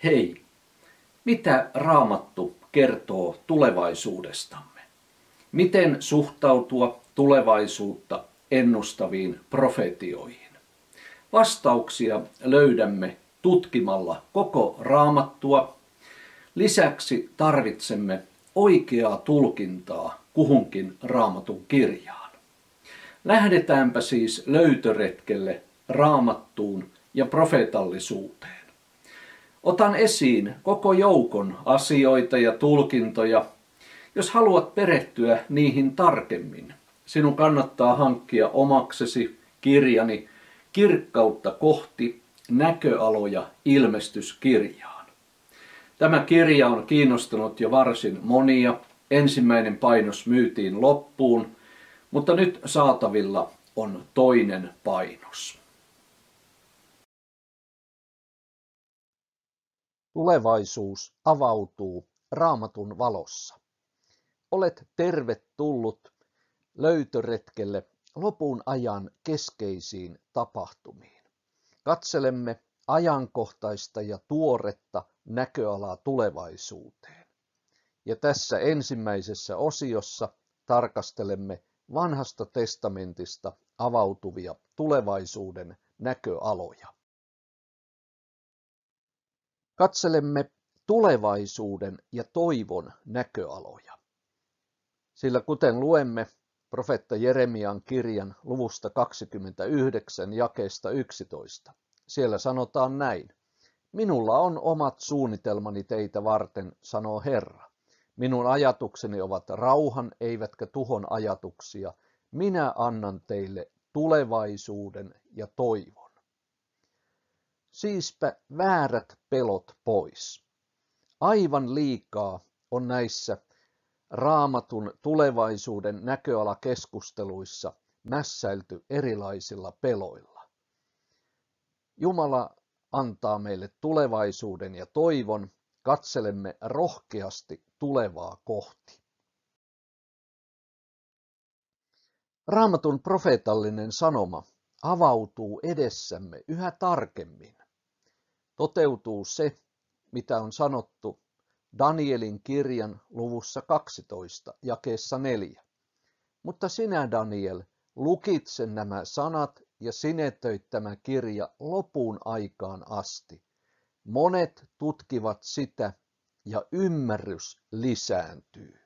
Hei, mitä Raamattu kertoo tulevaisuudestamme? Miten suhtautua tulevaisuutta ennustaviin profetioihin? Vastauksia löydämme tutkimalla koko Raamattua. Lisäksi tarvitsemme oikeaa tulkintaa kuhunkin Raamatun kirjaan. Lähdetäänpä siis löytöretkelle Raamattuun ja profeetallisuuteen. Otan esiin koko joukon asioita ja tulkintoja. Jos haluat perehtyä niihin tarkemmin, sinun kannattaa hankkia omaksesi kirjani Kirkkautta kohti näköaloja ilmestyskirjaan. Tämä kirja on kiinnostanut jo varsin monia. Ensimmäinen painos myytiin loppuun, mutta nyt saatavilla on toinen painos. Tulevaisuus avautuu Raamatun valossa. Olet tervetullut löytöretkelle lopun ajan keskeisiin tapahtumiin. Katselemme ajankohtaista ja tuoretta näköalaa tulevaisuuteen. Ja tässä ensimmäisessä osiossa tarkastelemme Vanhasta testamentista avautuvia tulevaisuuden näköaloja. Katselemme tulevaisuuden ja toivon näköaloja. Sillä kuten luemme profeetta Jeremian kirjan luvusta 29 jakeesta 11, siellä sanotaan näin. Minulla on omat suunnitelmani teitä varten, sanoo Herra. Minun ajatukseni ovat rauhan eivätkä tuhon ajatuksia. Minä annan teille tulevaisuuden ja toivon. Siispä väärät pelot pois. Aivan liikaa on näissä Raamatun tulevaisuuden näköalakeskusteluissa mässäilty erilaisilla peloilla. Jumala antaa meille tulevaisuuden ja toivon, katselemme rohkeasti tulevaa kohti. Raamatun profeetallinen sanoma avautuu edessämme yhä tarkemmin. Toteutuu se, mitä on sanottu Danielin kirjan luvussa 12, jakeessa 4. Mutta sinä, Daniel, lukitse nämä sanat ja sinetöit tämä kirja lopun aikaan asti. Monet tutkivat sitä ja ymmärrys lisääntyy.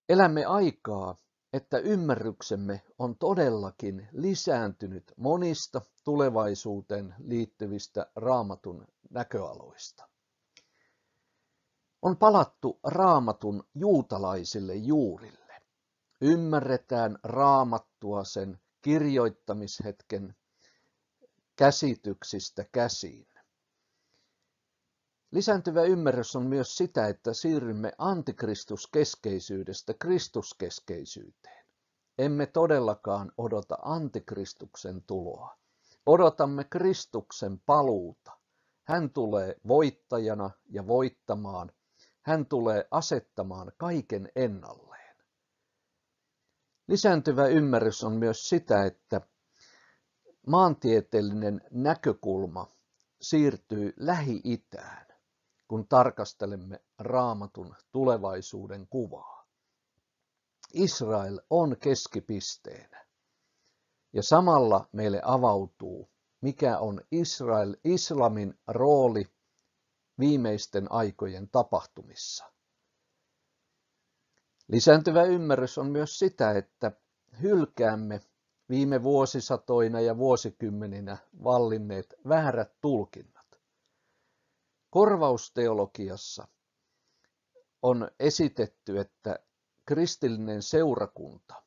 Elämme aikaa, että ymmärryksemme on todellakin lisääntynyt monista tulevaisuuteen liittyvistä Raamatun näköaloista. On palattu Raamatun juutalaisille juurille. Ymmärretään Raamattua sen kirjoittamishetken käsityksistä käsiin. Lisääntyvä ymmärrys on myös sitä, että siirrymme antikristuskeskeisyydestä kristuskeskeisyyteen. Emme todellakaan odota antikristuksen tuloa. Odotamme Kristuksen paluuta. Hän tulee voittajana ja voittamaan. Hän tulee asettamaan kaiken ennalleen. Lisääntyvä ymmärrys on myös sitä, että maantieteellinen näkökulma siirtyy Lähi-itään, kun tarkastelemme Raamatun tulevaisuuden kuvaa. Israel on keskipisteenä ja samalla meille avautuu, mikä on islamin rooli viimeisten aikojen tapahtumissa. Lisääntyvä ymmärrys on myös sitä, että hylkäämme viime vuosisatoina ja vuosikymmeninä vallinneet väärät tulkinnat. Korvausteologiassa on esitetty, että kristillinen seurakunta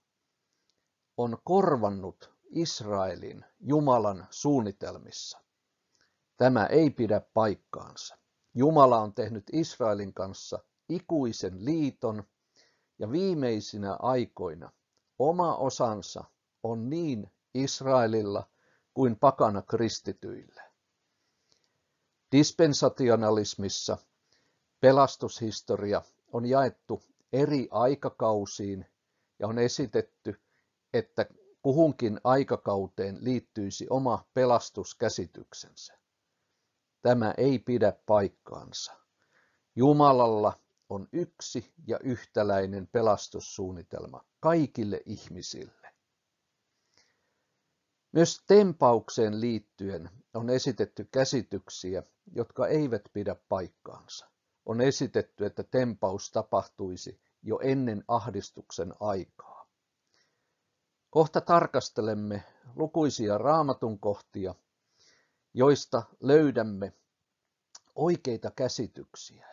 on korvannut Israelin Jumalan suunnitelmissa. Tämä ei pidä paikkaansa. Jumala on tehnyt Israelin kanssa ikuisen liiton ja viimeisinä aikoina oma osansa on niin Israelilla kuin pakana kristityillä. Dispensationalismissa pelastushistoria on jaettu eri aikakausiin ja on esitetty, että kuhunkin aikakauteen liittyisi oma pelastuskäsityksensä. tämä ei pidä paikkaansa. Jumalalla on yksi ja yhtäläinen pelastussuunnitelma kaikille ihmisille. Myös tempaukseen liittyen on esitetty käsityksiä, jotka eivät pidä paikkaansa. On esitetty, että tempaus tapahtuisi jo ennen ahdistuksen aikaa. Kohta tarkastelemme lukuisia Raamatun kohtia, joista löydämme oikeita käsityksiä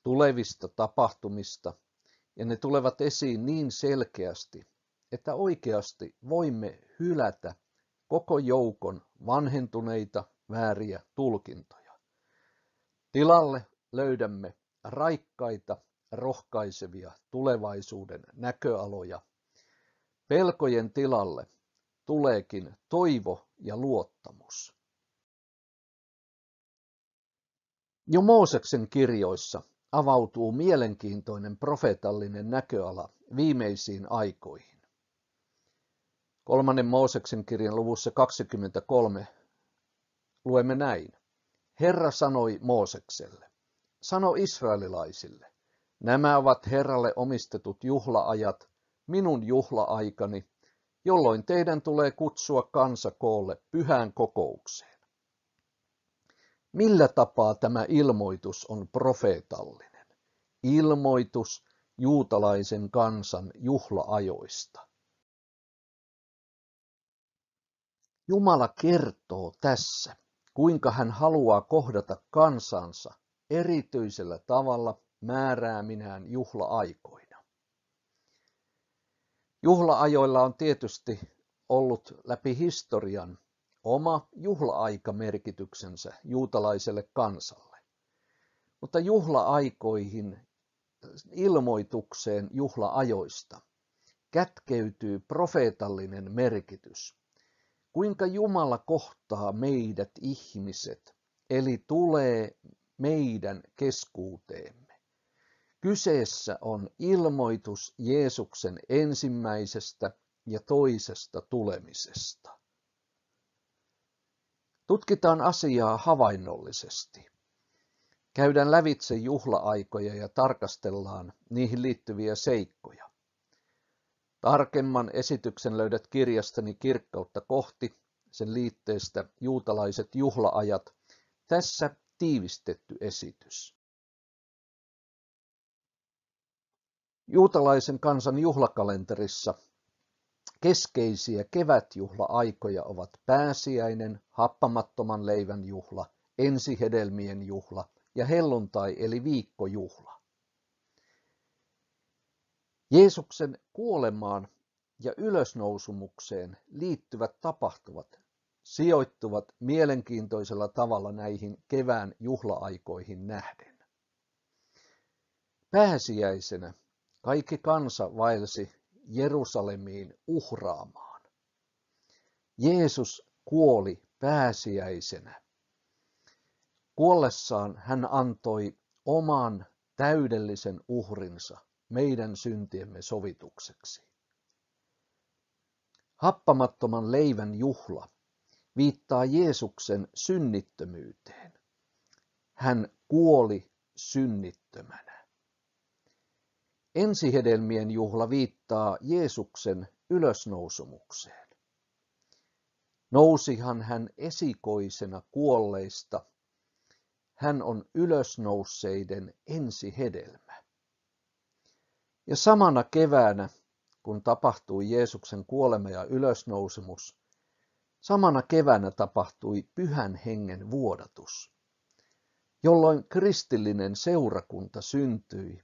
tulevista tapahtumista, ja ne tulevat esiin niin selkeästi, että oikeasti voimme hylätä koko joukon vanhentuneita vääriä tulkintoja. Tilalle löydämme raikkaita, rohkaisevia tulevaisuuden näköaloja. Pelkojen tilalle tuleekin toivo ja luottamus. Jo Mooseksen kirjoissa avautuu mielenkiintoinen profeetallinen näköala viimeisiin aikoihin. 3. Mooseksen kirjan luvussa 23 luemme näin. Herra sanoi Moosekselle, sano israelilaisille, nämä ovat Herralle omistetut juhlaajat, minun juhla-aikani, jolloin teidän tulee kutsua kansa koolle pyhään kokoukseen. Millä tapaa tämä ilmoitus on profeetallinen? Ilmoitus juutalaisen kansan juhlaajoista. Jumala kertoo tässä, kuinka hän haluaa kohdata kansansa erityisellä tavalla määrääminään juhla-aikoina. Juhla-ajoilla on tietysti ollut läpi historian oma juhla-aikamerkityksensä juutalaiselle kansalle. Mutta juhla-aikoihin, ilmoitukseen juhla-ajoista, kätkeytyy profeetallinen merkitys. Kuinka Jumala kohtaa meidät ihmiset, eli tulee meidän keskuuteemme. Kyseessä on ilmoitus Jeesuksen ensimmäisestä ja toisesta tulemisesta. Tutkitaan asiaa havainnollisesti. Käydään lävitse juhla-aikoja ja tarkastellaan niihin liittyviä seikkoja. Tarkemman esityksen löydät kirjastani Kirkkautta kohti, sen liitteestä Juutalaiset juhlaajat. Tässä tiivistetty esitys. Juutalaisen kansan juhlakalenterissa keskeisiä kevätjuhla-aikoja ovat pääsiäinen, happamattoman leivän juhla, ensihedelmien juhla ja helluntai eli viikkojuhla. Jeesuksen kuolemaan ja ylösnousumukseen liittyvät tapahtumat sijoittuvat mielenkiintoisella tavalla näihin kevään juhla-aikoihin nähden. Pääsiäisenä kaikki kansa vaelsi Jerusalemiin uhraamaan. Jeesus kuoli pääsiäisenä. Kuollessaan hän antoi oman täydellisen uhrinsa meidän syntiemme sovitukseksi. Happamattoman leivän juhla viittaa Jeesuksen synnittömyyteen. Hän kuoli synnittömänä. Ensihedelmien juhla viittaa Jeesuksen ylösnousumukseen. Nousihan hän esikoisena kuolleista. Hän on ylösnousseiden ensihedelmä. Ja samana keväänä, kun tapahtui Jeesuksen kuolema ja ylösnousemus, samana keväänä tapahtui Pyhän Hengen vuodatus, jolloin kristillinen seurakunta syntyi.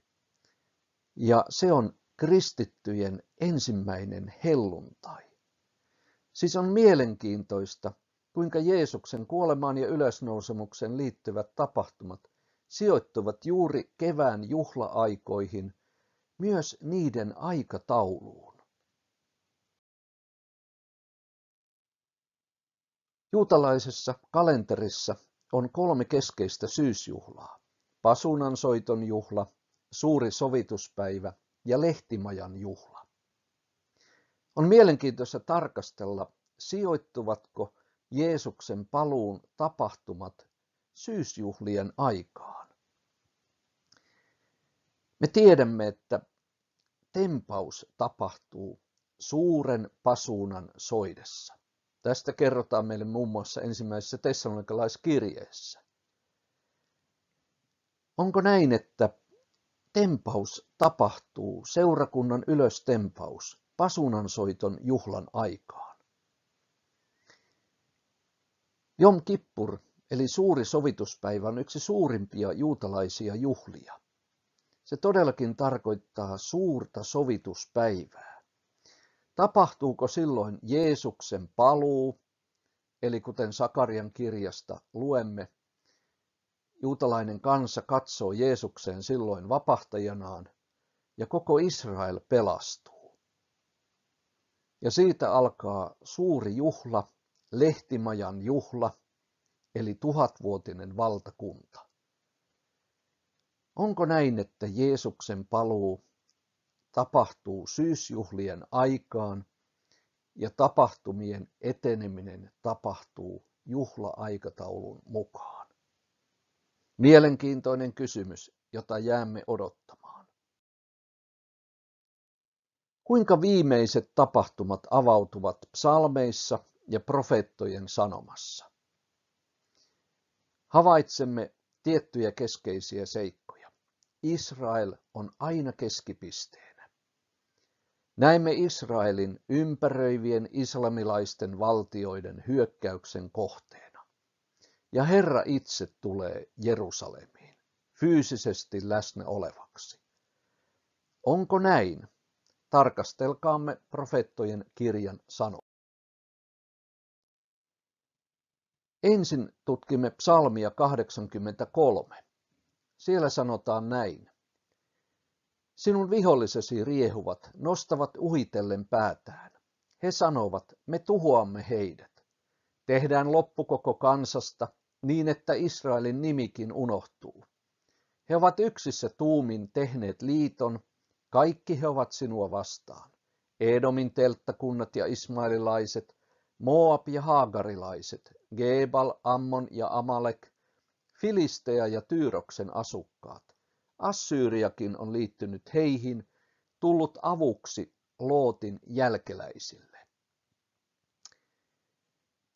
Ja se on kristittyjen ensimmäinen helluntai. Siis on mielenkiintoista, kuinka Jeesuksen kuolemaan ja ylösnousemukseen liittyvät tapahtumat sijoittuvat juuri kevään juhla-aikoihin, myös niiden aikatauluun. Juutalaisessa kalenterissa on 3 keskeistä syysjuhlaa: pasunansoiton juhla, suuri sovituspäivä ja lehtimajan juhla. On mielenkiintoista tarkastella, sijoittuvatko Jeesuksen paluun tapahtumat syysjuhlien aikaan. Me tiedämme, että tempaus tapahtuu suuren pasuunan soidessa. Tästä kerrotaan meille muun muassa ensimmäisessä tessalonikalaiskirjeessä. Onko näin, että tempaus tapahtuu, seurakunnan ylöstempaus, pasunansoiton juhlan aikaan? Jom Kippur, eli suuri sovituspäivä, on yksi suurimpia juutalaisia juhlia. Se todellakin tarkoittaa suurta sovituspäivää. Tapahtuuko silloin Jeesuksen paluu, eli kuten Sakarian kirjasta luemme, juutalainen kansa katsoo Jeesukseen silloin vapahtajanaan ja koko Israel pelastuu. Ja siitä alkaa suuri juhla, lehtimajan juhla, eli 1000-vuotinen valtakunta. Onko näin, että Jeesuksen paluu tapahtuu syysjuhlien aikaan ja tapahtumien eteneminen tapahtuu juhla-aikataulun mukaan? Mielenkiintoinen kysymys, jota jäämme odottamaan. Kuinka viimeiset tapahtumat avautuvat psalmeissa ja profeettojen sanomassa? Havaitsemme tiettyjä keskeisiä seikkoja. Israel on aina keskipisteenä. Näemme Israelin ympäröivien islamilaisten valtioiden hyökkäyksen kohteena. Ja Herra itse tulee Jerusalemiin, fyysisesti läsnä olevaksi. Onko näin? Tarkastelkaamme profeettojen kirjan sanoja. Ensin tutkimme psalmia 83. Siellä sanotaan näin. Sinun vihollisesi riehuvat, nostavat uhitellen päätään. He sanovat, me tuhoamme heidät. Tehdään loppu koko kansasta, niin että Israelin nimikin unohtuu. He ovat yksissä tuumin tehneet liiton, kaikki he ovat sinua vastaan. Edomin telttakunnat ja ismaililaiset, Moab ja haagarilaiset, Gebal, Ammon ja Amalek, Filistea ja Tyyroksen asukkaat. Assyriakin on liittynyt heihin, tullut avuksi Lootin jälkeläisille.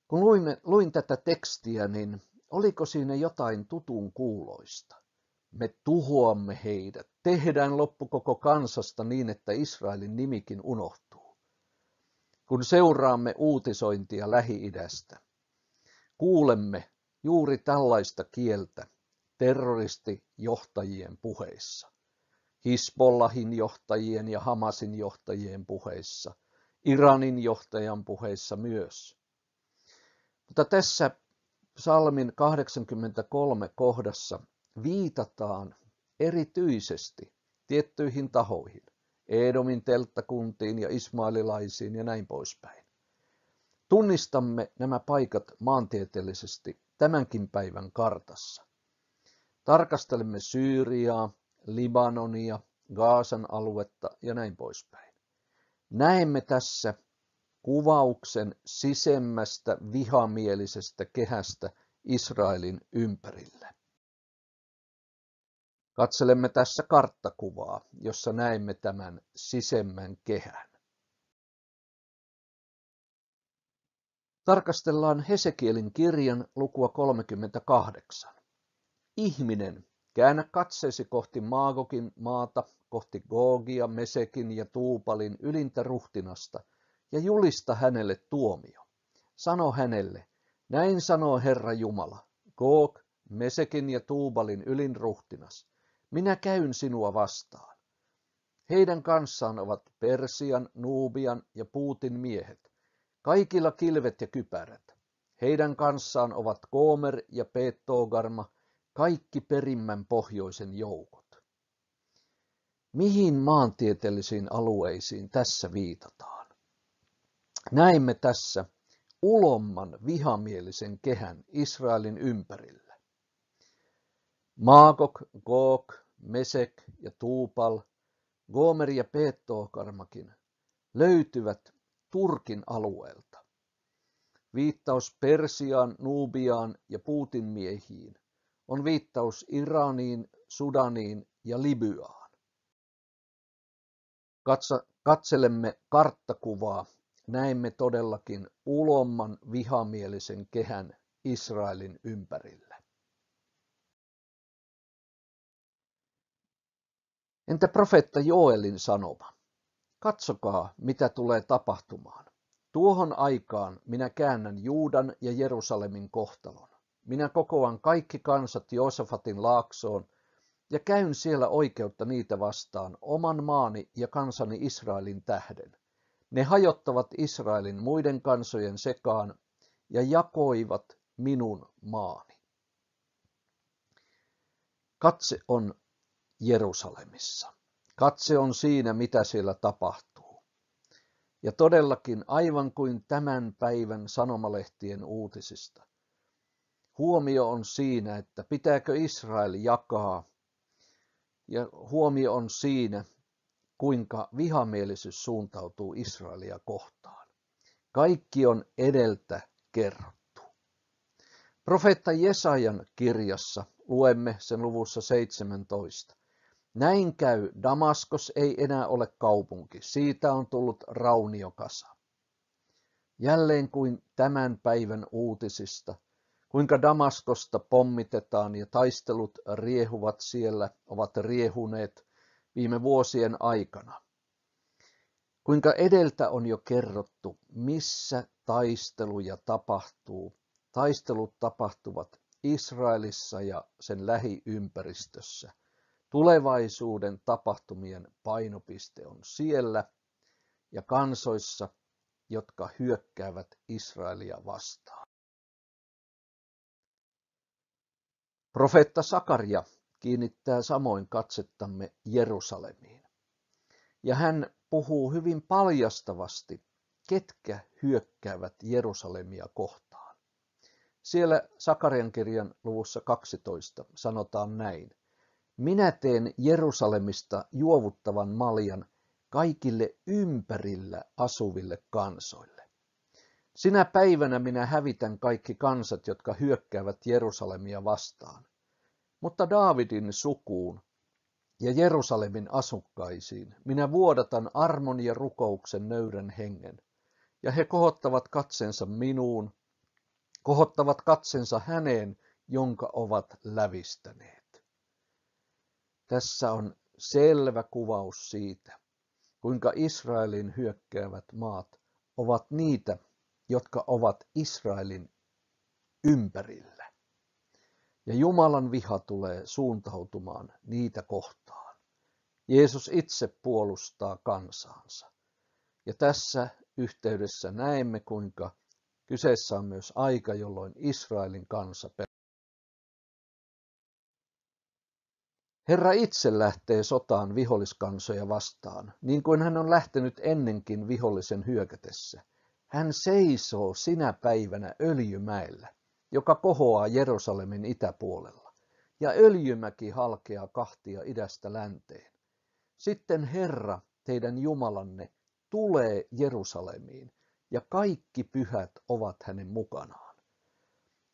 Kun luin tätä tekstiä, niin oliko siinä jotain tutun kuuloista? Me tuhoamme heidät, tehdään loppu koko kansasta niin, että Israelin nimikin unohtuu. Kun seuraamme uutisointia Lähi-idästä, kuulemme juuri tällaista kieltä terroristijohtajien puheissa, Hisbollahin johtajien ja Hamasin johtajien puheissa, Iranin johtajan puheissa myös. Mutta tässä psalmin 83 kohdassa viitataan erityisesti tiettyihin tahoihin, Edomin telttakuntiin ja ismaililaisiin ja näin poispäin. Tunnistamme nämä paikat maantieteellisesti tämänkin päivän kartassa. Tarkastelemme Syyriaa, Libanonia, Gaasan aluetta ja näin poispäin. Näemme tässä kuvauksen sisemmästä vihamielisestä kehästä Israelin ympärillä. Katselemme tässä karttakuvaa, jossa näemme tämän sisemmän kehän. Tarkastellaan Hesekielin kirjan lukua 38. Ihminen, käännä katseesi kohti Maagogin maata, kohti Googia, Mesekin ja Tuupalin ylintä ruhtinasta ja julista hänelle tuomio. Sano hänelle, näin sanoo Herra Jumala, Goog, Mesekin ja Tuubalin ylinruhtinas, minä käyn sinua vastaan. Heidän kanssaan ovat Persian, Nuubian ja Puutin miehet, kaikilla kilvet ja kypärät. Heidän kanssaan ovat Koomer ja Peet-Togarma, kaikki perimmän pohjoisen joukot. Mihin maantieteellisiin alueisiin tässä viitataan? Näemme tässä ulomman vihamielisen kehän Israelin ympärillä. Maagog, Goog, Mesek ja Tuupal, Gomer ja Peet-Togarmakin löytyvät Turkin alueelta. Viittaus Persiaan, Nuubiaan ja Puutin miehiin on viittaus Iraniin, Sudaniin ja Libyaan. Katselemme karttakuvaa, näemme todellakin ulomman vihamielisen kehän Israelin ympärillä. Entä profeetta Joelin sanoma? Katsokaa, mitä tulee tapahtumaan. Tuohon aikaan minä käännän Juudan ja Jerusalemin kohtalon. Minä kokoan kaikki kansat Joosafatin laaksoon ja käyn siellä oikeutta niitä vastaan oman maani ja kansani Israelin tähden. Ne hajottavat Israelin muiden kansojen sekaan ja jakoivat minun maani. Katse on Jerusalemissa. Katse on siinä, mitä siellä tapahtuu. Ja todellakin aivan kuin tämän päivän sanomalehtien uutisista. Huomio on siinä, että pitääkö Israel jakaa. Ja huomio on siinä, kuinka vihamielisyys suuntautuu Israelia kohtaan. Kaikki on edeltä kerrottu. Profeetta Jesajan kirjassa luemme sen luvussa 17. Näin käy, Damaskos ei enää ole kaupunki, siitä on tullut rauniokasa. Jälleen kuin tämän päivän uutisista, kuinka Damaskosta pommitetaan ja taistelut riehuvat siellä, ovat riehuneet viime vuosien aikana. Kuinka edeltä on jo kerrottu, missä taisteluja tapahtuu. Taistelut tapahtuvat Israelissa ja sen lähiympäristössä. Tulevaisuuden tapahtumien painopiste on siellä ja kansoissa, jotka hyökkäävät Israelia vastaan. Profeetta Sakaria kiinnittää samoin katsettamme Jerusalemiin. Ja hän puhuu hyvin paljastavasti, ketkä hyökkäävät Jerusalemia kohtaan. Siellä Sakarian kirjan luvussa 12 sanotaan näin. Minä teen Jerusalemista juovuttavan maljan kaikille ympärillä asuville kansoille. Sinä päivänä minä hävitän kaikki kansat, jotka hyökkäävät Jerusalemia vastaan. Mutta Daavidin sukuun ja Jerusalemin asukkaisiin minä vuodatan armon ja rukouksen nöyrän hengen. Ja he kohottavat katsensa minuun, kohottavat katsensa häneen, jonka ovat lävistäneet. Tässä on selvä kuvaus siitä, kuinka Israelin hyökkäävät maat ovat niitä, jotka ovat Israelin ympärillä. Ja Jumalan viha tulee suuntautumaan niitä kohtaan. Jeesus itse puolustaa kansaansa. Ja tässä yhteydessä näemme, kuinka kyseessä on myös aika, jolloin Israelin kansa pelastuu. Herra itse lähtee sotaan viholliskansoja vastaan, niin kuin hän on lähtenyt ennenkin vihollisen hyökätessä. Hän seisoo sinä päivänä Öljymäellä, joka kohoaa Jerusalemin itäpuolella, ja Öljymäki halkeaa kahtia idästä länteen. Sitten Herra, teidän Jumalanne, tulee Jerusalemiin, ja kaikki pyhät ovat hänen mukanaan.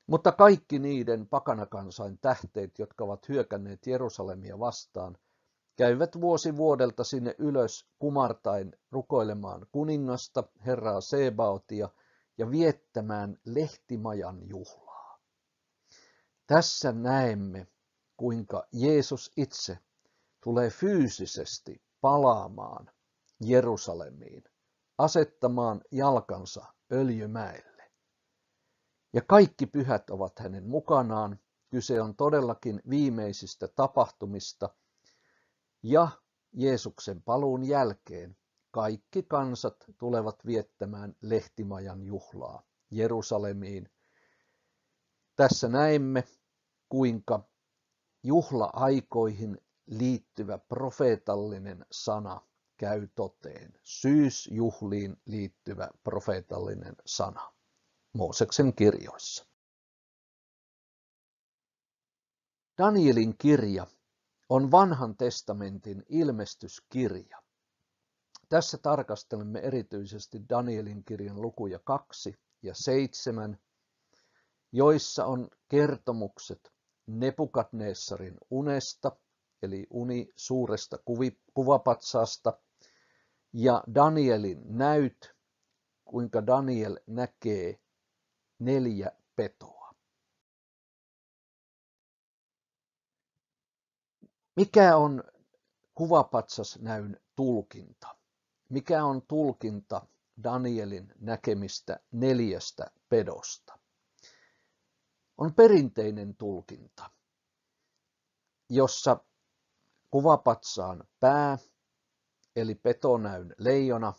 Mutta kaikki niiden pakanakansain tähteet, jotka ovat hyökänneet Jerusalemia vastaan, käyvät vuosi vuodelta sinne ylös kumartain rukoilemaan kuningasta, Herraa Sebaotia, ja viettämään lehtimajan juhlaa. Tässä näemme, kuinka Jeesus itse tulee fyysisesti palaamaan Jerusalemiin, asettamaan jalkansa Öljymäelle. Ja kaikki pyhät ovat hänen mukanaan. Kyse on todellakin viimeisistä tapahtumista. Ja Jeesuksen paluun jälkeen kaikki kansat tulevat viettämään lehtimajan juhlaa Jerusalemiin. Tässä näemme, kuinka juhla-aikoihin liittyvä profeetallinen sana käy toteen. Syysjuhliin liittyvä profeetallinen sana Mooseksen kirjoissa. Danielin kirja on vanhan testamentin ilmestyskirja. Tässä tarkastelemme erityisesti Danielin kirjan lukuja 2 ja 7, joissa on kertomukset Nebukadnessarin unesta, eli uni suuresta kuvapatsaasta, ja Danielin näyt, kuinka Daniel näkee 4 petoa. Mikä on kuvapatsasnäyn tulkinta? Mikä on tulkinta Danielin näkemistä 4 pedosta? On perinteinen tulkinta, jossa kuvapatsaan pää, eli petonäyn leijona,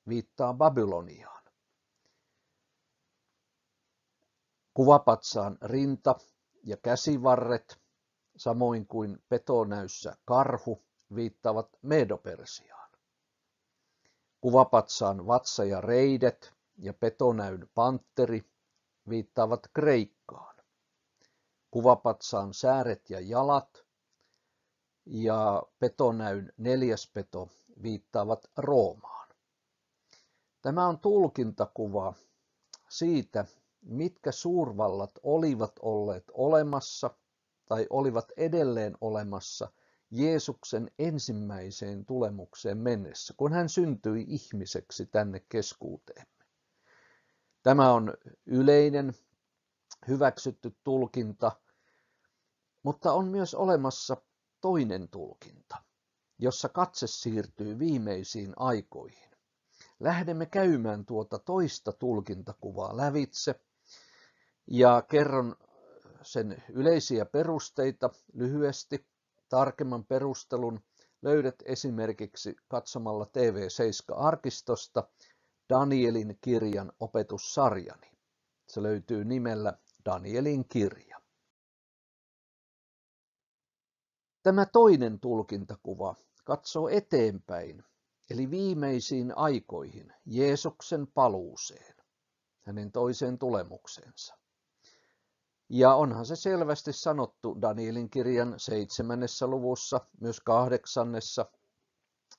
viittaa Babyloniaan. Kuvapatsaan rinta ja käsivarret, samoin kuin petonäyssä karhu, viittaavat Medo-Persiaan. Kuvapatsaan vatsa ja reidet ja petonäyn pantteri viittaavat Kreikkaan. Kuvapatsaan sääret ja jalat ja petonäyn 4. peto viittaavat Roomaan. Tämä on tulkintakuva siitä, mitkä suurvallat olivat olleet olemassa tai olivat edelleen olemassa Jeesuksen ensimmäiseen tulemukseen mennessä, kun hän syntyi ihmiseksi tänne keskuuteemme. Tämä on yleinen, hyväksytty tulkinta, mutta on myös olemassa toinen tulkinta, jossa katse siirtyy viimeisiin aikoihin. Lähdemme käymään tuota toista tulkintakuvaa lävitse ja kerron sen yleisiä perusteita lyhyesti. Tarkemman perustelun löydät esimerkiksi katsomalla TV7-arkistosta Danielin kirjan opetussarjani. Se löytyy nimellä Danielin kirja. Tämä toinen tulkintakuva katsoo eteenpäin, eli viimeisiin aikoihin, Jeesuksen paluuseen, hänen toiseen tulemukseensa. Ja onhan se selvästi sanottu Danielin kirjan 7. luvussa, myös 8.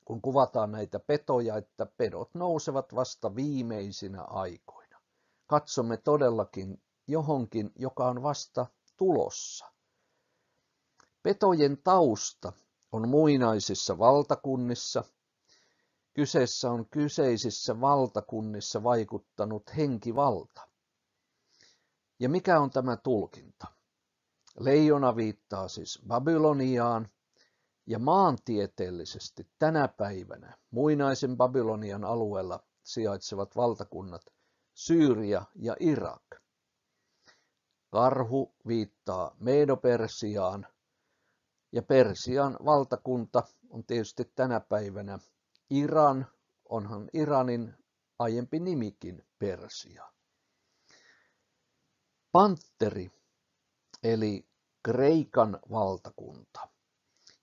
kun kuvataan näitä petoja, että pedot nousevat vasta viimeisinä aikoina. Katsomme todellakin johonkin, joka on vasta tulossa. Petojen tausta on muinaisissa valtakunnissa. Kyseessä on kyseisissä valtakunnissa vaikuttanut henkivalta. Ja mikä on tämä tulkinta? Leijona viittaa siis Babyloniaan, ja maantieteellisesti tänä päivänä muinaisen Babylonian alueella sijaitsevat valtakunnat Syyria ja Irak. Karhu viittaa Medo-Persiaan, ja Persian valtakunta on tietysti tänä päivänä Iran, onhan Iranin aiempi nimikin Persia. Pantteri, eli Kreikan valtakunta.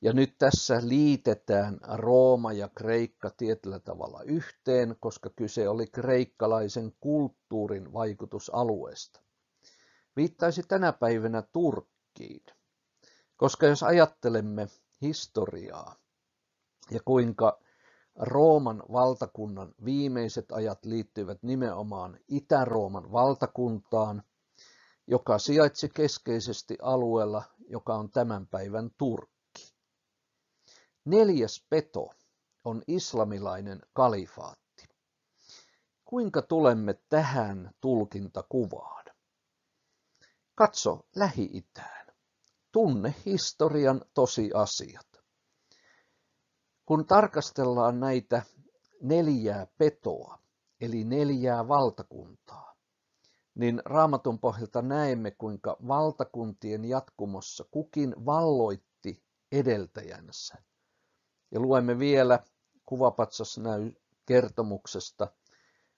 Ja nyt tässä liitetään Rooma ja Kreikka tietyllä tavalla yhteen, koska kyse oli kreikkalaisen kulttuurin vaikutusalueesta. Viittaisi tänä päivänä Turkkiin, koska jos ajattelemme historiaa ja kuinka Rooman valtakunnan viimeiset ajat liittyivät nimenomaan Itä-Rooman valtakuntaan, joka sijaitsi keskeisesti alueella, joka on tämän päivän Turkki. 4. peto on islamilainen kalifaatti. Kuinka tulemme tähän tulkintakuvaan? Katso Lähi-itään. Tunne historian tosiasiat. Kun tarkastellaan näitä 4 petoa, eli 4 valtakuntaa, niin Raamatun pohjalta näemme, kuinka valtakuntien jatkumossa kukin valloitti edeltäjänsä. Ja luemme vielä kuvapatsasnäy-kertomuksesta,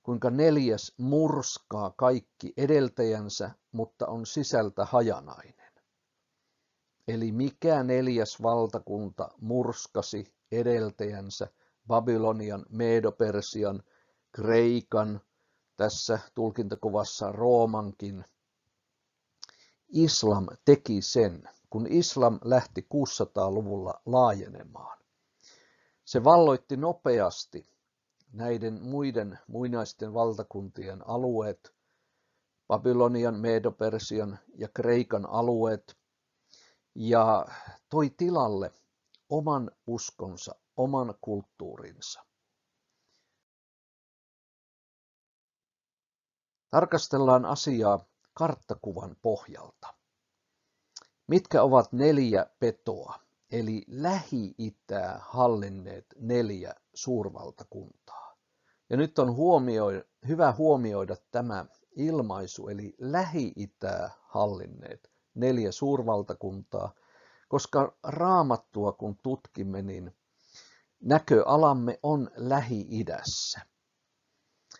kuinka 4. murskaa kaikki edeltäjänsä, mutta on sisältä hajanainen. Eli mikä 4. valtakunta murskasi edeltäjänsä, Babylonian, Medo-Persian, Kreikan, tässä tulkintakuvassa Roomankin. Islam teki sen, kun islam lähti 600-luvulla laajenemaan. Se valloitti nopeasti näiden muiden muinaisten valtakuntien alueet, Babylonian, Medo-Persian ja Kreikan alueet, ja toi tilalle oman uskonsa, oman kulttuurinsa. Tarkastellaan asiaa karttakuvan pohjalta. Mitkä ovat 4 petoa, eli Lähi-Itää hallinneet 4 suurvaltakuntaa? Ja nyt on hyvä huomioida tämä ilmaisu, eli Lähi-Itää hallinneet 4 suurvaltakuntaa, koska Raamattua kun tutkimme, niin näköalamme on Lähi-idässä.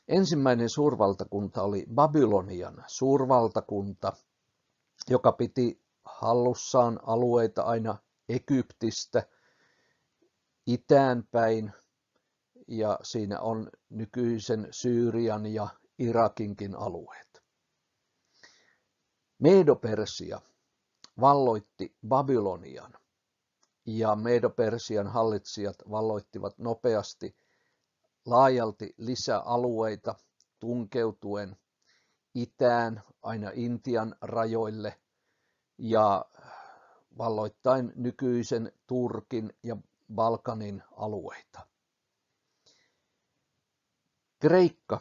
Ensimmäinen suurvaltakunta oli Babylonian suurvaltakunta, joka piti hallussaan alueita aina Egyptistä itään päin, ja siinä on nykyisen Syyrian ja Irakinkin alueet. Medo-Persia valloitti Babylonian, ja Medo-Persian hallitsijat valloittivat nopeasti laajalti lisäalueita tunkeutuen itään aina Intian rajoille ja valloittain nykyisen Turkin ja Balkanin alueita. Kreikka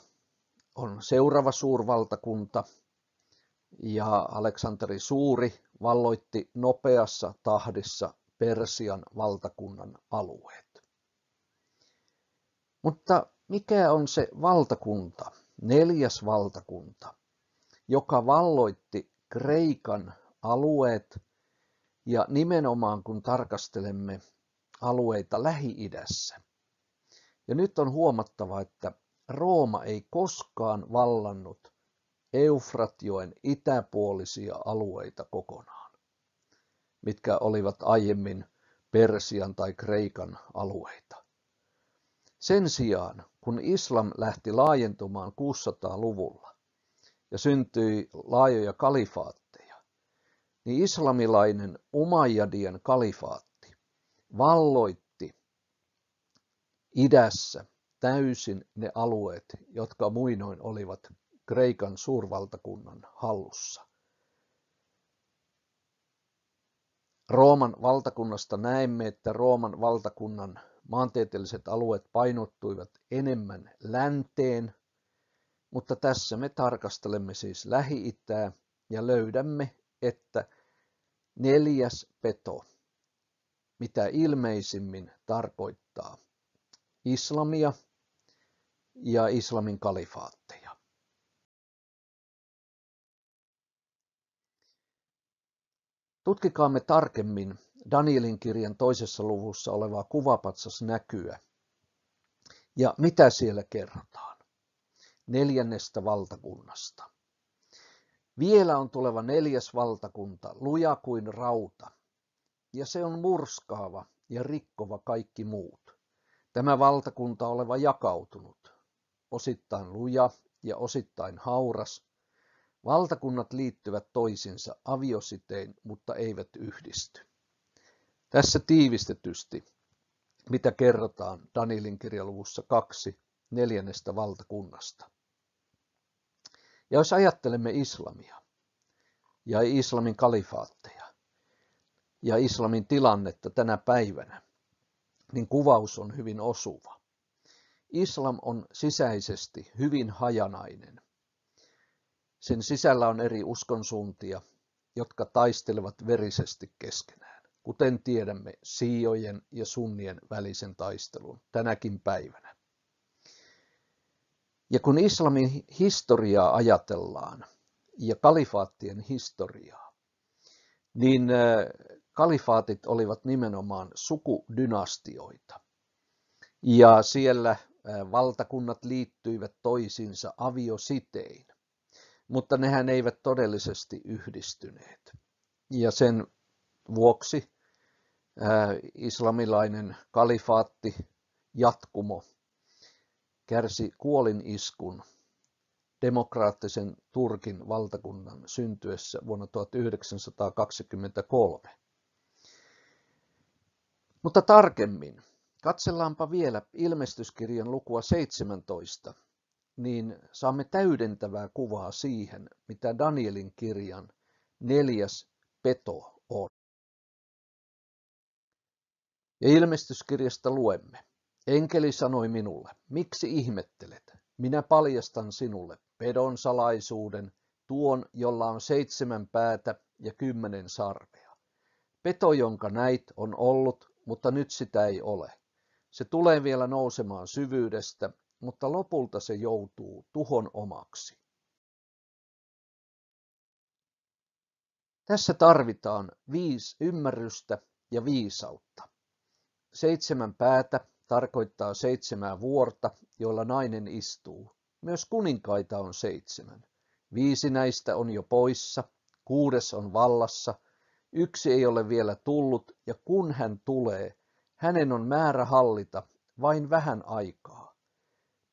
on seuraava suurvaltakunta, ja Aleksanteri Suuri valloitti nopeassa tahdissa Persian valtakunnan alueet. Mutta mikä on se valtakunta, 4. valtakunta, joka valloitti Kreikan alueet, ja nimenomaan kun tarkastelemme alueita Lähi-idässä? Ja nyt on huomattava, että Rooma ei koskaan vallannut Eufratjoen itäpuolisia alueita kokonaan, mitkä olivat aiemmin Persian tai Kreikan alueita. Sen sijaan, kun islam lähti laajentumaan 600-luvulla ja syntyi laajoja kalifaatteja, niin islamilainen Umayyadien kalifaatti valloitti idässä täysin ne alueet, jotka muinoin olivat Kreikan suurvaltakunnan hallussa. Rooman valtakunnasta näemme, että Rooman valtakunnan maantieteelliset alueet painottuivat enemmän länteen, mutta tässä me tarkastelemme siis Lähi-itää ja löydämme, että 4. peto mitä ilmeisimmin tarkoittaa islamia ja islamin kalifaatteja. Tutkikaamme tarkemmin Danielin kirjan 2. luvussa olevaa kuvapatsasnäkyä ja mitä siellä kerrotaan 4. valtakunnasta. Vielä on tuleva 4. valtakunta, luja kuin rauta, ja se on murskaava ja rikkova kaikki muut. Tämä valtakunta oleva jakautunut, osittain luja ja osittain hauras. Valtakunnat liittyvät toisinsa aviositein, mutta eivät yhdisty. Tässä tiivistetysti, mitä kerrotaan Danielin kirjaluvussa 2 4. valtakunnasta. Ja jos ajattelemme islamia ja islamin kalifaatteja ja islamin tilannetta tänä päivänä, niin kuvaus on hyvin osuva. Islam on sisäisesti hyvin hajanainen. Sen sisällä on eri uskonsuuntia, jotka taistelevat verisesti keskenään, kuten tiedämme siiojen ja sunnien välisen taistelun tänäkin päivänä. Ja kun islamin historiaa ajatellaan ja kalifaattien historiaa, niin kalifaatit olivat nimenomaan sukudynastioita. Ja siellä valtakunnat liittyivät toisiinsa aviositein, mutta nehän eivät todellisesti yhdistyneet. Ja sen vuoksi islamilainen kalifaatti jatkumo kärsi kuoliniskun demokraattisen Turkin valtakunnan syntyessä vuonna 1923. Mutta tarkemmin, katsellaanpa vielä ilmestyskirjan lukua 17, niin saamme täydentävää kuvaa siihen, mitä Danielin kirjan 4. peto on. Ja ilmestyskirjasta luemme. Enkeli sanoi minulle, miksi ihmettelet? Minä paljastan sinulle pedon salaisuuden, tuon, jolla on 7 päätä ja 10 sarvea. Peto, jonka näit, on ollut, mutta nyt sitä ei ole. Se tulee vielä nousemaan syvyydestä, mutta lopulta se joutuu tuhon omaksi. Tässä tarvitaan ymmärrystä ja viisautta. 7 päätä tarkoittaa 7 vuorta, joilla nainen istuu. Myös kuninkaita on 7. 5 näistä on jo poissa, 6 on vallassa, 1 ei ole vielä tullut, ja kun hän tulee, hänen on määrä hallita vain vähän aikaa.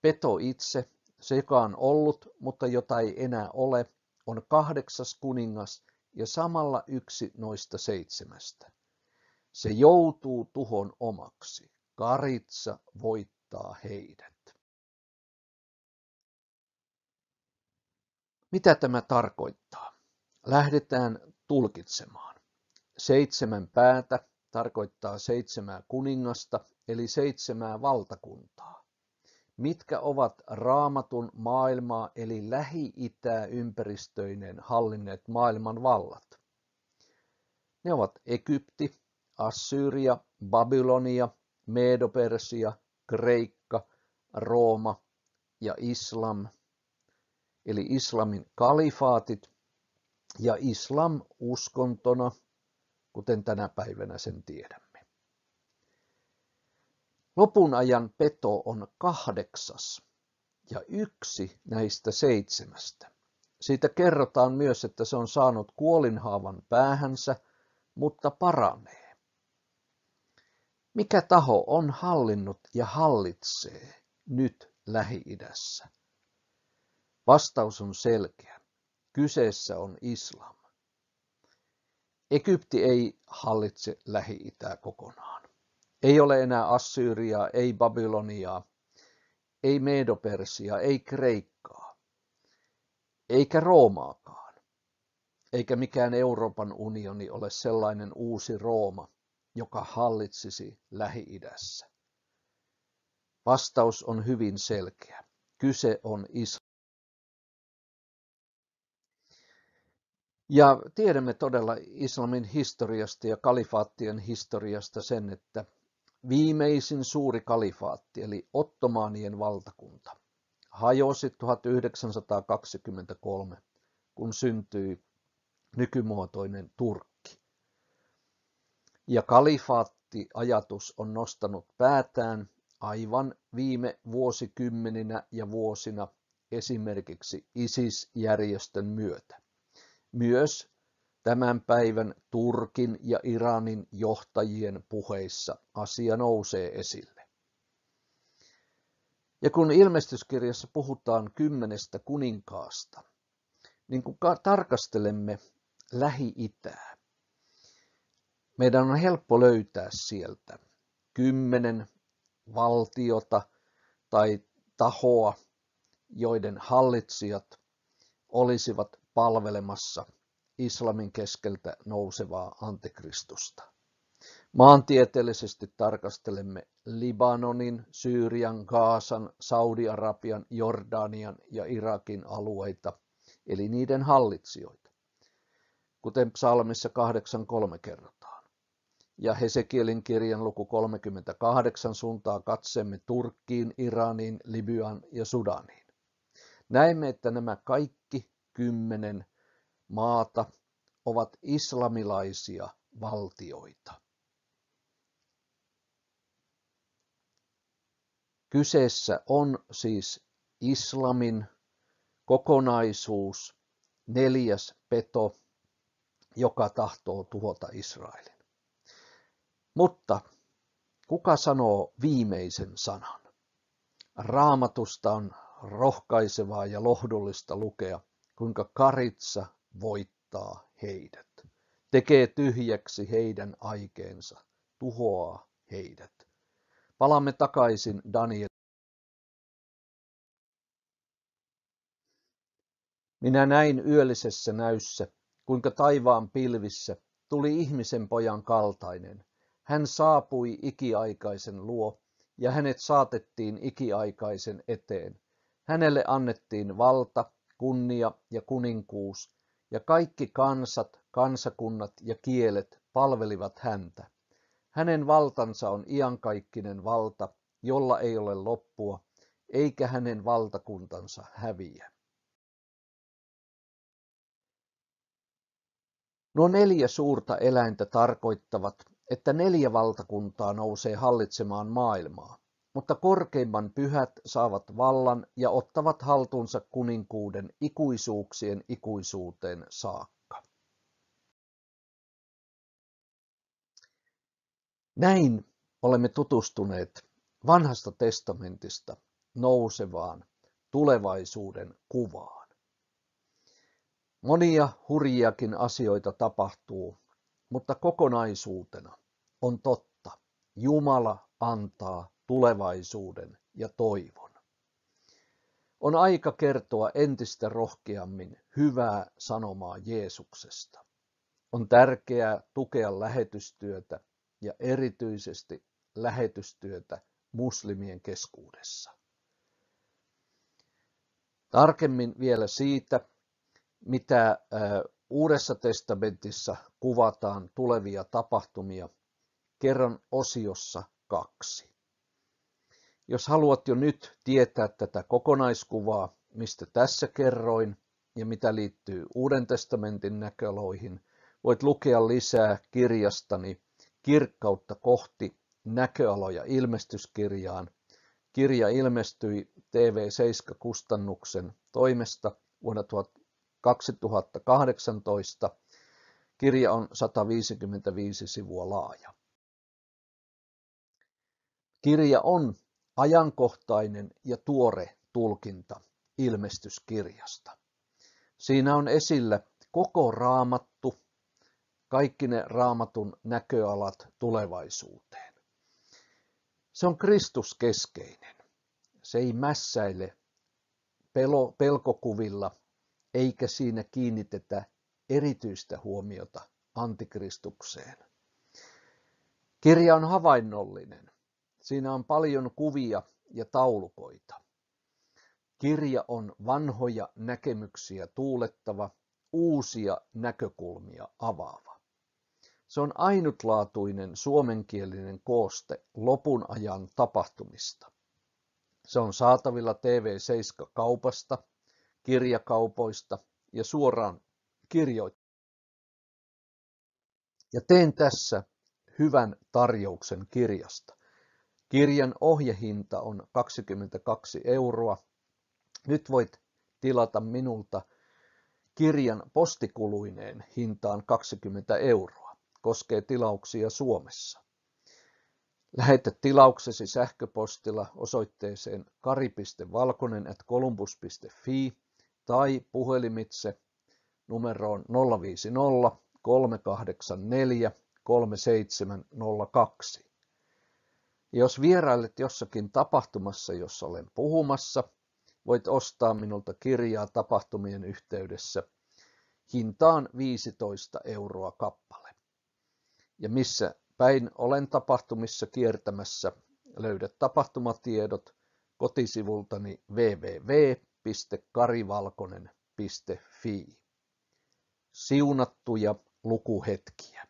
Peto itse, se joka on ollut, mutta jota ei enää ole, on 8. kuningas ja samalla 1 noista 7. Se joutuu tuhon omaksi. Karitsa voittaa heidät. Mitä tämä tarkoittaa? Lähdetään tulkitsemaan. 7 päätä tarkoittaa 7 kuningasta, eli 7 valtakuntaa. Mitkä ovat Raamatun maailmaa, eli Lähi-Itää ympäristöineen hallinneet maailman vallat? Ne ovat Egypti, Assyria, Babylonia, Medo-Persia, Kreikka, Rooma ja Islam, eli islamin kalifaatit ja islam uskontona, kuten tänä päivänä sen tiedämme. Lopun ajan peto on 8. ja 1 näistä 7. Siitä kerrotaan myös, että se on saanut kuolinhaavan päähänsä, mutta paranee. Mikä taho on hallinnut ja hallitsee nyt Lähi-idässä? Vastaus on selkeä. Kyseessä on islam. Egypti ei hallitse Lähi-itää kokonaan. Ei ole enää Assyriaa, ei Babyloniaa, ei Medo-Persiaa, ei Kreikkaa, eikä Roomaakaan. Eikä mikään Euroopan unioni ole sellainen uusi Rooma, joka hallitsisi Lähi-idässä. Vastaus on hyvin selkeä. Kyse on islam. Ja tiedämme todella islamin historiasta ja kalifaattien historiasta sen, että viimeisin suuri kalifaatti, eli ottomaanien valtakunta, hajosi 1923, kun syntyi nykymuotoinen Turkki. Ja kalifaattiajatus on nostanut päätään aivan viime vuosikymmeninä ja vuosina esimerkiksi ISIS-järjestön myötä. Myös tämän päivän Turkin ja Iranin johtajien puheissa asia nousee esille. Ja kun ilmestyskirjassa puhutaan 10 kuninkaasta, niin kun tarkastelemme Lähi-itää, meidän on helppo löytää sieltä 10 valtiota tai tahoa, joiden hallitsijat olisivat palvelemassa islamin keskeltä nousevaa antikristusta. Maantieteellisesti tarkastelemme Libanonin, Syyrian, Gaasan, Saudi-Arabian, Jordanian ja Irakin alueita, eli niiden hallitsijoita, kuten psalmissa 8.3 kerrotaan. Ja Hesekielin kirjan luku 38 suuntaa katseemme Turkkiin, Iraniin, Libyan ja Sudaniin. Näemme, että nämä kaikki 10 maata ovat islamilaisia valtioita. Kyseessä on siis islamin kokonaisuus, 4. peto, joka tahtoo tuhota Israelin. Mutta kuka sanoo viimeisen sanan? Raamatusta on rohkaisevaa ja lohdullista lukea, kuinka karitsa voittaa heidät, tekee tyhjäksi heidän aikeensa, tuhoaa heidät. Palaamme takaisin Daniel. Minä näin yöllisessä näyssä, kuinka taivaan pilvissä tuli ihmisen pojan kaltainen. Hän saapui ikiaikaisen luo, ja hänet saatettiin ikiaikaisen eteen. Hänelle annettiin valta, kunnia ja kuninkuus, ja kaikki kansat, kansakunnat ja kielet palvelivat häntä. Hänen valtansa on iankaikkinen valta, jolla ei ole loppua, eikä hänen valtakuntansa häviä. Nuo 4 suurta eläintä tarkoittavat, että 4 valtakuntaa nousee hallitsemaan maailmaa, mutta korkeimman pyhät saavat vallan ja ottavat haltuunsa kuninkuuden ikuisuuksien ikuisuuteen saakka. Näin olemme tutustuneet Vanhasta testamentista nousevaan tulevaisuuden kuvaan. Monia hurjiakin asioita tapahtuu, mutta kokonaisuutena on totta. Jumala antaa tulevaisuuden ja toivon. On aika kertoa entistä rohkeammin hyvää sanomaa Jeesuksesta. On tärkeää tukea lähetystyötä ja erityisesti lähetystyötä muslimien keskuudessa. Tarkemmin vielä siitä, mitä Uudessa testamentissa kuvataan tulevia tapahtumia, kerron osiossa 2. Jos haluat jo nyt tietää tätä kokonaiskuvaa, mistä tässä kerroin ja mitä liittyy Uuden testamentin näköaloihin, voit lukea lisää kirjastani Kirkkautta kohti näköaloja ilmestyskirjaan. Kirja ilmestyi TV7-kustannuksen toimesta vuonna 2018. Kirja on 155 sivua laaja. Kirja on ajankohtainen ja tuore tulkinta ilmestyskirjasta. Siinä on esillä koko Raamattu, kaikki ne Raamatun näköalat tulevaisuuteen. Se on Kristuskeskeinen. Se ei mässäile pelkokuvilla, eikä siinä kiinnitetä erityistä huomiota antikristukseen. Kirja on havainnollinen. Siinä on paljon kuvia ja taulukoita. Kirja on vanhoja näkemyksiä tuulettava, uusia näkökulmia avaava. Se on ainutlaatuinen suomenkielinen kooste lopun ajan tapahtumista. Se on saatavilla TV7-kaupasta, kirjakaupoista ja suoraan kirjoittaa. Ja teen tässä hyvän tarjouksen kirjasta. Kirjan ohjehinta on 22 €. Nyt voit tilata minulta kirjan postikuluineen hintaan 20 €. Koskee tilauksia Suomessa. Lähetä tilauksesi sähköpostilla osoitteeseen kari.valkonen@columbus.fi tai puhelimitse numeroon 050 384 3702. Jos vierailet jossakin tapahtumassa, jossa olen puhumassa, voit ostaa minulta kirjaa tapahtumien yhteydessä hintaan 15 € kappale. Ja missä päin olen tapahtumissa kiertämässä, löydät tapahtumatiedot kotisivultani www.karivalkonen.fi. Siunattuja lukuhetkiä.